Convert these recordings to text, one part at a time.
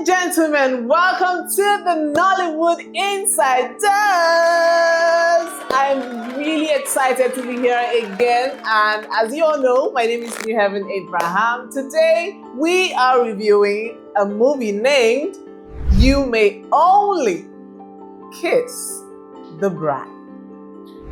gentlemen, welcome to the Nollywood Insiders. I'm really excited to be here again, and as you all know, my name is Etim Effiong. Today, we are reviewing a movie named You May Only Kiss the Bride.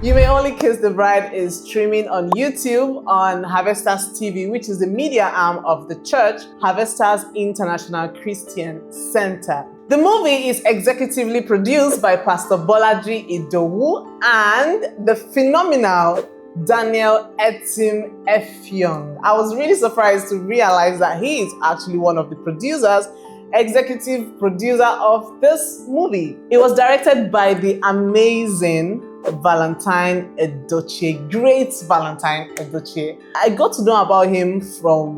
You May Only Kiss the Bride is streaming on YouTube on Harvesters TV, which is the media arm of the church, Harvesters International Christian Center. The movie is executively produced by Pastor Bolaji Idowu and the phenomenal Daniel Etim Effiong. I was really surprised to realize that he is actually one of the producers, executive producer of this movie. It was directed by the amazing Valentine Edochie, great Valentine Edochie. I got to know about him from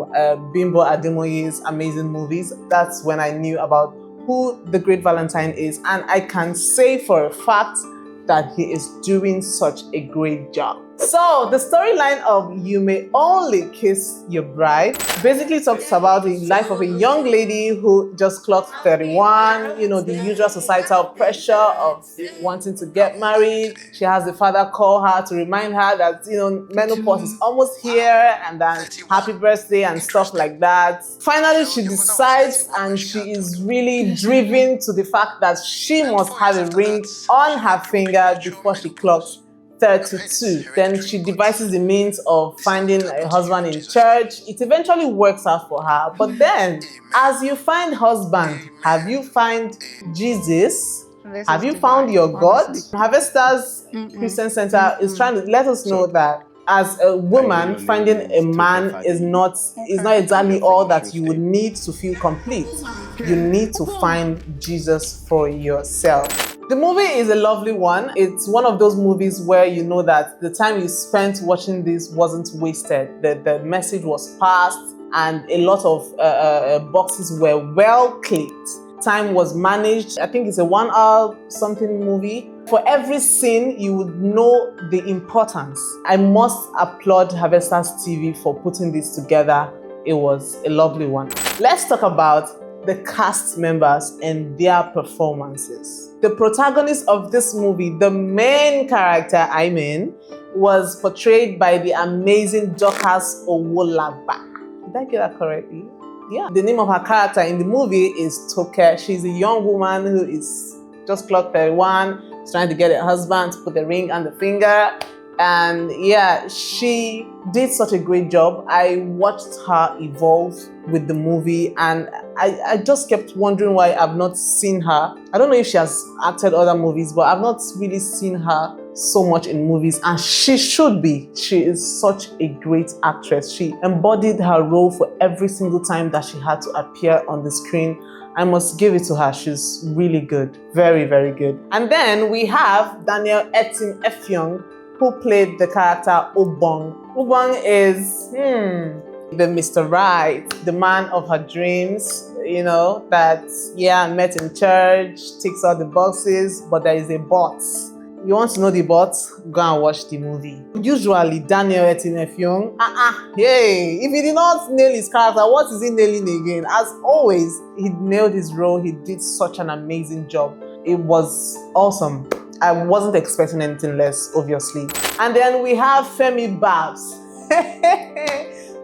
Bimbo Ademoye's amazing movies. That's when I knew about who the great Valentine is, and I can say for a fact that he is doing such a great job. So the storyline of You May Only Kiss Your Bride basically talks about the life of a young lady who just clocked 31, you know, the usual societal pressure of wanting to get married. She has the father call her to remind her that, you know, menopause is almost here and then happy birthday and stuff like that. Finally, she decides, and she is really driven to the fact that she must have a ring on her finger before she clocks 32. Then she devises the means of finding a husband in church. It eventually works out for her. But then, as you find husband, have you found Jesus? Have you found your God? Harvesters Christian Center is trying to let us know that as a woman, finding a man is not exactly all that you would need to feel complete. You need to find Jesus for yourself. The movie is a lovely one. It's one of those movies where you know that the time you spent watching this wasn't wasted. The message was passed and a lot of boxes were well clicked. Time was managed. I think it's a 1 hour something movie. For every scene, you would know the importance. I must applaud Harvesters TV for putting this together. It was a lovely one. Let's talk about the cast members and their performances. The protagonist of this movie, the main character, was portrayed by the amazing Dorcas Owolagba. Did I get that correctly? Yeah. The name of her character in the movie is Toke. She's a young woman who is just clocked 31, trying to get a husband to put the ring on the finger. And yeah, she did such a great job. I watched her evolve with the movie, and I just kept wondering why I've not seen her. I don't know if she has acted other movies, but I've not really seen her so much in movies, and she should be. She is such a great actress. She embodied her role for every single time that she had to appear on the screen. I must give it to her. She's really good. Very, very good. And then we have Daniel Etim Effiong, who played the character Obong. Obong is the Mr. Right, the man of her dreams, you know, that, yeah, met in church, ticks all the boxes, but there is a but. You want to know the but? Go and watch the movie. Usually, Daniel Etim Effiong, hey, if he did not nail his character, what is he nailing again? As always, he nailed his role. He did such an amazing job. It was awesome. I wasn't expecting anything less, obviously. And then we have Femi Babs.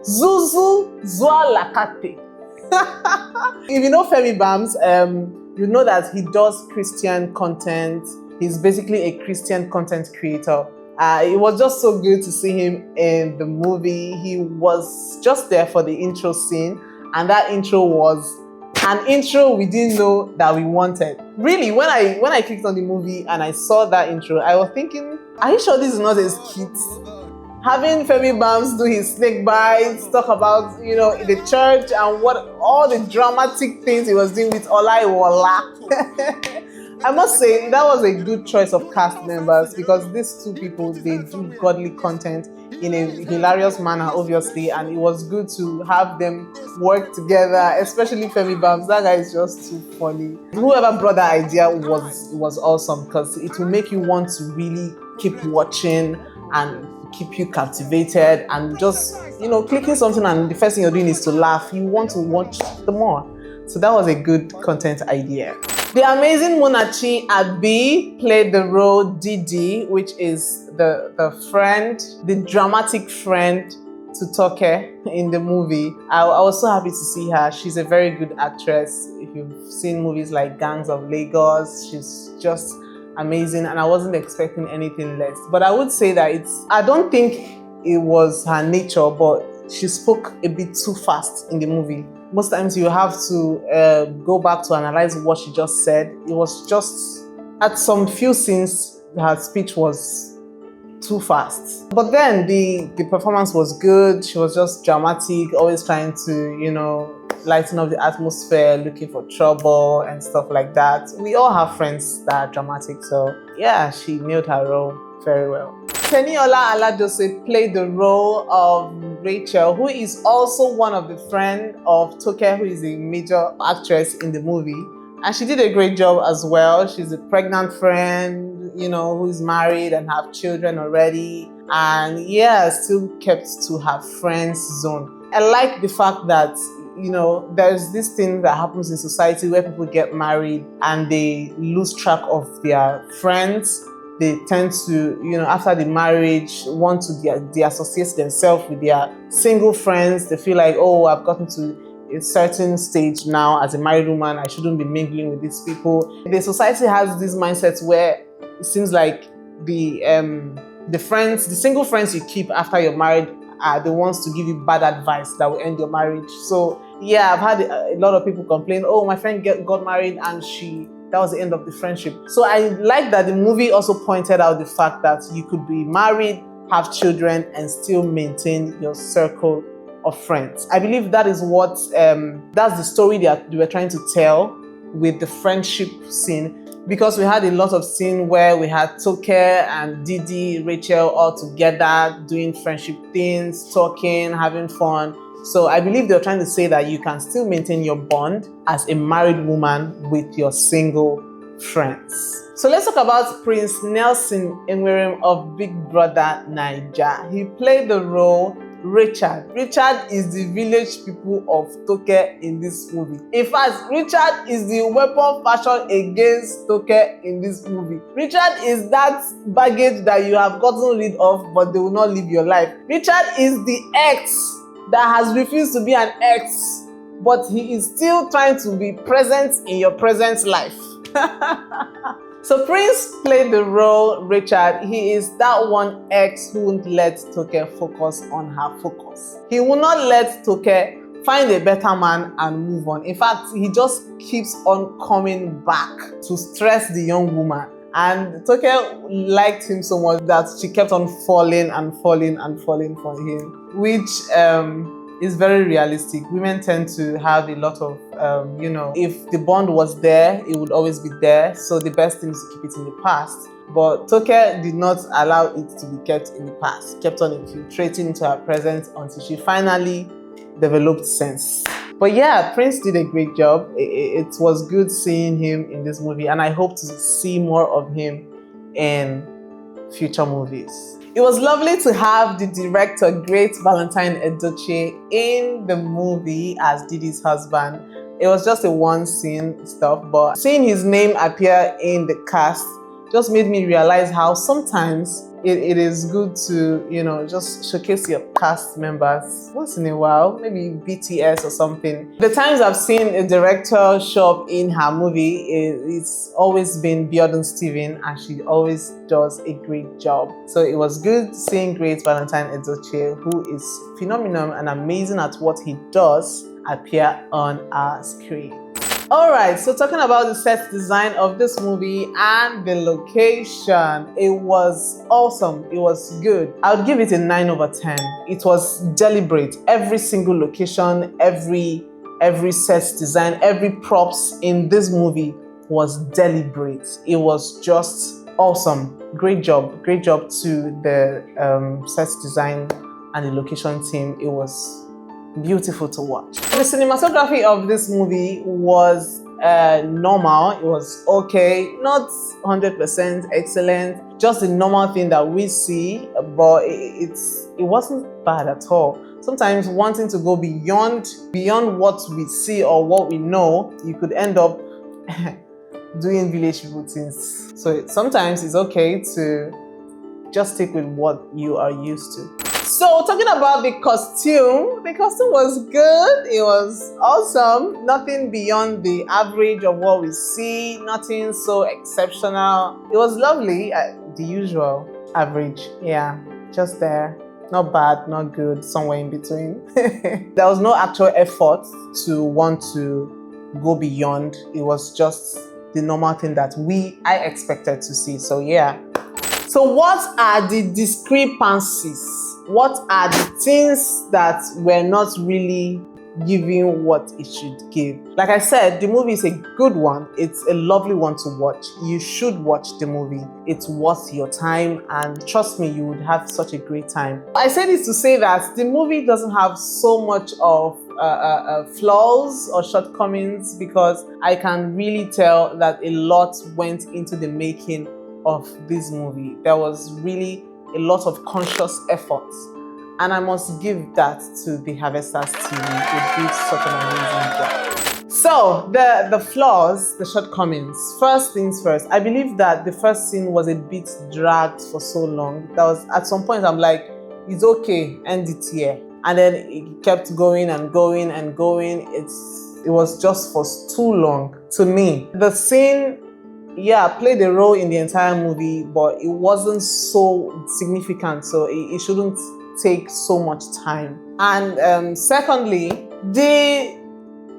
Zuzu Zwalakate. If you know Femi Babs, you know that he does Christian content. He's basically a Christian content creator. It was just so good to see him in the movie. He was just there for the intro scene, and that intro was an intro we didn't know that we wanted. Really, when I clicked on the movie and I saw that intro, I was thinking, are you sure this is not a skit? Having Femi Babs do his snake bites, talk about, you know, the church and what all the dramatic things he was doing with Olaiwola. I must say, that was a good choice of cast members, because these two people, they do godly content in a hilarious manner, obviously, and it was good to have them work together, especially Femi Babs. That guy is just too funny. Whoever brought that idea was awesome, because it will make you want to really keep watching and keep you captivated, and just, you know, clicking something and the first thing you're doing is to laugh. You want to watch the more. So that was a good content idea. The amazing Munachi Abi played the role Didi, which is the friend, the dramatic friend to Toke in the movie. I was so happy to see her. She's a very good actress. If you've seen movies like Gangs of Lagos, she's just amazing, and I wasn't expecting anything less. But I would say that I don't think it was her nature, but she spoke a bit too fast in the movie. Most times you have to go back to analyze what she just said. It was just, at some few scenes, her speech was too fast. But then the performance was good. She was just dramatic, always trying to, lighten up the atmosphere, looking for trouble and stuff like that. We all have friends that are dramatic, so yeah, she nailed her role very well. Teniola Aladese played the role of Rachel, who is also one of the friends of Toke, who is a major actress in the movie. And she did a great job as well. She's a pregnant friend, who is married and have children already. And yeah, still kept to her friends zone. I like the fact that there's this thing that happens in society where people get married and they lose track of their friends. They tend to, after the marriage, want to de-associate themselves with their single friends. They feel like, oh, I've gotten to a certain stage now as a married woman. I shouldn't be mingling with these people. The society has these mindsets where it seems like the single friends you keep after you're married are the ones to give you bad advice that will end your marriage. So yeah, I've had a lot of people complain, oh, my friend got married and that was the end of the friendship. So I like that the movie also pointed out the fact that you could be married, have children, and still maintain your circle of friends. I believe that is what, that's the story that they were trying to tell with the friendship scene, because we had a lot of scene where we had Toke and Didi, Rachel all together doing friendship things, talking, having fun. So I believe they're trying to say that you can still maintain your bond as a married woman with your single friends. So let's talk about Prince Nelson Enwerem of Big Brother Naija. He played the role Richard. Richard is the village people of Toke in this movie. In fact, Richard is the weapon fashioned against Toke in this movie. Richard is that baggage that you have gotten rid of, but they will not live your life. Richard is the ex that has refused to be an ex, but he is still trying to be present in your present life. So Prince played the role Richard. He is that one ex who won't let Toke focus on her focus. He will not let Toke find a better man and move on. In fact, he just keeps on coming back to stress the young woman. And Toke liked him so much that she kept on falling and falling and falling for him, which is very realistic. Women tend to have a lot of, if the bond was there, it would always be there. So the best thing is to keep it in the past. But Toke did not allow it to be kept in the past. Kept on infiltrating into her present until she finally developed sense. But yeah, Prince did a great job. It was good seeing him in this movie, and I hope to see more of him in future movies. It was lovely to have the director, great Valentine Edochie, in the movie as Didi's husband. It was just a one scene stuff, but seeing his name appear in the cast just made me realize how sometimes it is good to, just showcase your cast members once in a while, maybe BTS or something. The times I've seen a director show up in her movie, it's always been Biodun Steven, and she always does a great job. So it was good seeing great Valentine Edochie, who is phenomenal and amazing at what he does, appear on our screen. Alright, so talking about the set design of this movie and the location, it was awesome. It was good. I would give it a 9 over 10. It was deliberate. Every single location, every set design, every props in this movie was deliberate. It was just awesome. Great job to the set design and the location team. It was beautiful to watch. The cinematography of this movie was normal. It was okay, not 100% excellent, just the normal thing that we see, but it wasn't bad at all. sometimes wanting to go beyond what we see or what we know, you could end up doing village people things. So sometimes it's okay to just stick with what you are used to. So talking about the costume was good. It was awesome. Nothing beyond the average of what we see. Nothing so exceptional. It was lovely. The usual average. Yeah, just there. Not bad, not good, somewhere in between. There was no actual effort to want to go beyond. It was just the normal thing that I expected to see. So yeah. So what are the discrepancies? What are the things that were not really giving what it should give? Like I said, the movie is a good one. It's a lovely one to watch. You should watch the movie. It's worth your time, and trust me, you would have such a great time. I say this to say that the movie doesn't have so much of flaws or shortcomings, because I can really tell that a lot went into the making of this movie. There was really a lot of conscious effort, and I must give that to the Harvesters team. They did such an amazing job. So the flaws, the shortcomings. First things first, I believe that the first scene was a bit dragged for so long. That was, at some point I'm like, it's okay, end it here. And then it kept going and going and going. It was just for too long to me. The scene, yeah, played a role in the entire movie, but it wasn't so significant, so it shouldn't take so much time. And secondly, the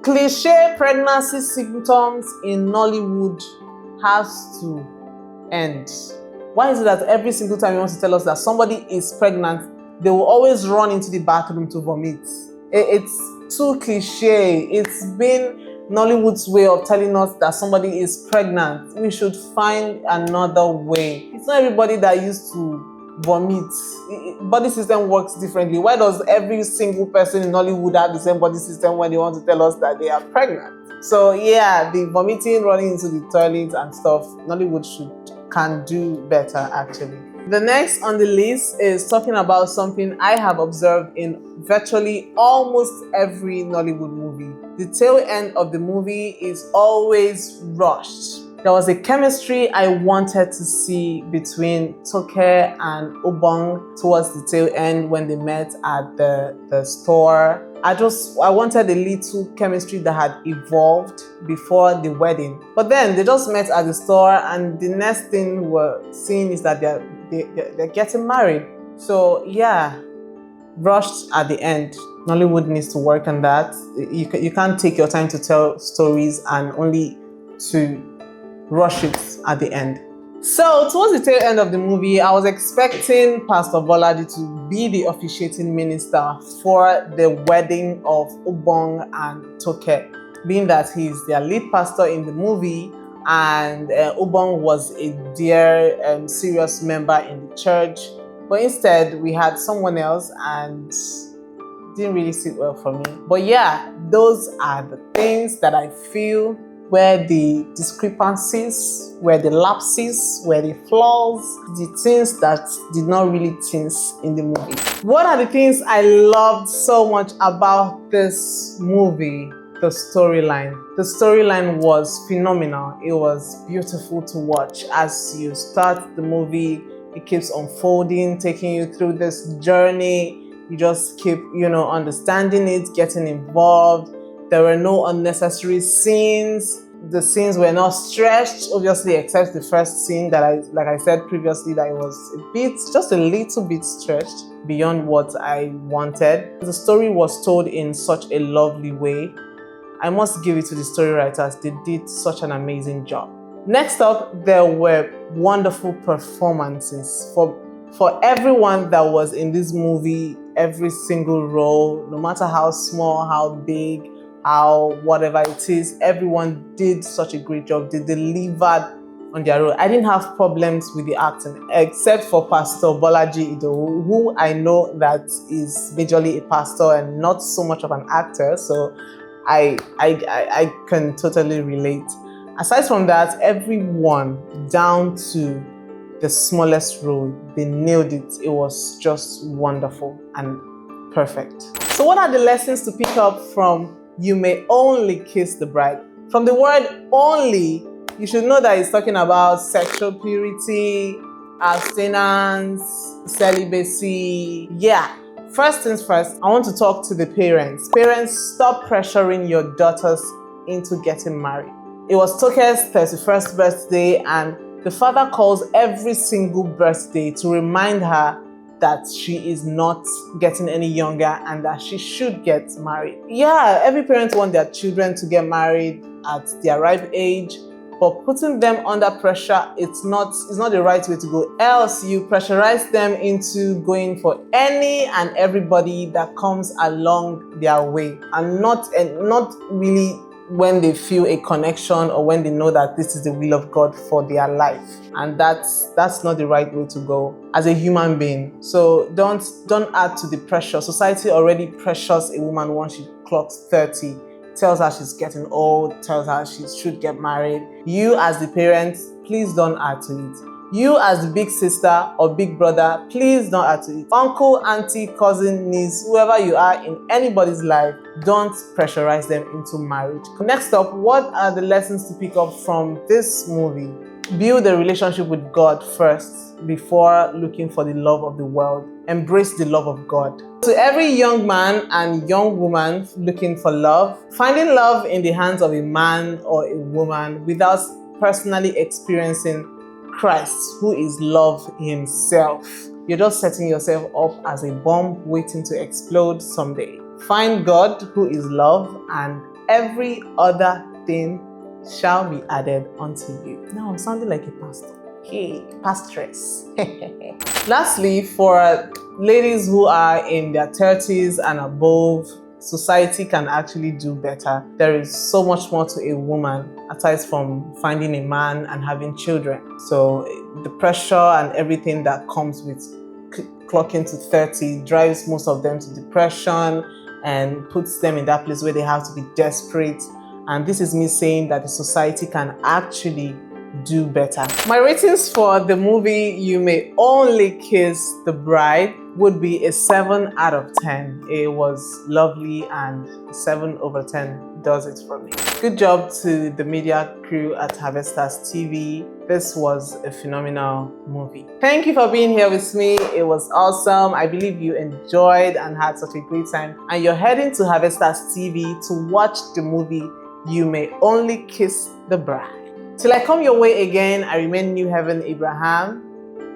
cliche pregnancy symptoms in Nollywood has to end. Why is it that every single time you want to tell us that somebody is pregnant, they will always run into the bathroom to vomit? It's too cliche. It's been Nollywood's way of telling us that somebody is pregnant. We should find another way. It's not everybody that used to vomit. Body system works differently. Why does every single person in Nollywood have the same body system when they want to tell us that they are pregnant? So yeah, the vomiting, running into the toilet and stuff, Nollywood can do better actually. The next on the list is talking about something I have observed in virtually almost every Nollywood movie. The tail end of the movie is always rushed. There was a chemistry I wanted to see between Toke and Obong towards the tail end when they met at the store. I wanted a little chemistry that had evolved before the wedding. But then they just met at the store, and the next thing we're seeing is that they're getting married. So yeah, rushed at the end. Nollywood needs to work on that. You can't take your time to tell stories and only to rush it at the end. So towards the tail end of the movie, I was expecting Pastor Bolaji to be the officiating minister for the wedding of Obong and Toke, being that he's their lead pastor in the movie, and Obong was a dear, serious member in the church. But instead, we had someone else, and it didn't really sit well for me. But yeah, those are the things that I feel were the discrepancies, were the lapses, were the flaws, the things that did not really tinge in the movie. What are the things I loved so much about this movie? The storyline. The storyline was phenomenal. It was beautiful to watch. As you start the movie, it keeps unfolding, taking you through this journey. You just keep, understanding it, getting involved. There were no unnecessary scenes. The scenes were not stretched, obviously, except the first scene that like I said previously, that it was just a little bit stretched beyond what I wanted. The story was told in such a lovely way. I must give it to the story writers. They did such an amazing job. Next up, there were wonderful performances for everyone that was in this movie. Every single role, no matter how small, how big, how whatever it is, everyone did such a great job. They delivered on their role. I didn't have problems with the acting, except for Pastor Bolaji Idowu, who I know that is majorly a pastor and not so much of an actor. So I can totally relate. Aside from that, everyone down to the smallest role, they nailed it. It was just wonderful and perfect. So what are the lessons to pick up from You May Only Kiss the Bride? From the word only, you should know that it's talking about sexual purity, abstinence, celibacy. Yeah. First things first, I want to talk to the parents. Parents, stop pressuring your daughters into getting married. It was Toke's 31st birthday, and the father calls every single birthday to remind her that she is not getting any younger and that she should get married. Yeah, every parent wants their children to get married at their ripe age, but putting them under pressure, it's not the right way to go. Else you pressurize them into going for any and everybody that comes along their way, and not really when they feel a connection or when they know that this is the will of God for their life. And that's not the right way to go as a human being. So don't add to the pressure. Society already pressures a woman once she clocks 30. Tells her she's getting old, tells her she should get married. You as the parent, please don't add to it. You as the big sister or big brother, please don't add to it. Uncle, auntie, cousin, niece, whoever you are in anybody's life, don't pressurize them into marriage. Next up, what are the lessons to pick up from this movie? Build a relationship with God first before looking for the love of the world. Embrace the love of God. To every young man and young woman looking for love, finding love in the hands of a man or a woman without personally experiencing Christ, who is love himself, you're just setting yourself up as a bomb waiting to explode someday. Find God, who is love, and every other thing shall be added unto you. Now I'm sounding like a pastor. Hey, pastress. Lastly, for ladies who are in their 30s and above, society can actually do better. There is so much more to a woman aside from finding a man and having children. So the pressure and everything that comes with clocking to 30 drives most of them to depression and puts them in that place where they have to be desperate. And this is me saying that the society can actually do better. My ratings for the movie You May Only Kiss the Bride would be a 7 out of 10. It was lovely, and 7 over 10 does it for me. Good job to the media crew at Harvesters TV. This was a phenomenal movie. Thank you for being here with me. It was awesome. I believe you enjoyed and had such a great time. And you're heading to Harvesters TV to watch the movie You May Only Kiss the Bride. Till I come your way again, I remain New Heaven Abraham.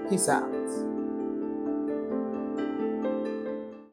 Peace out.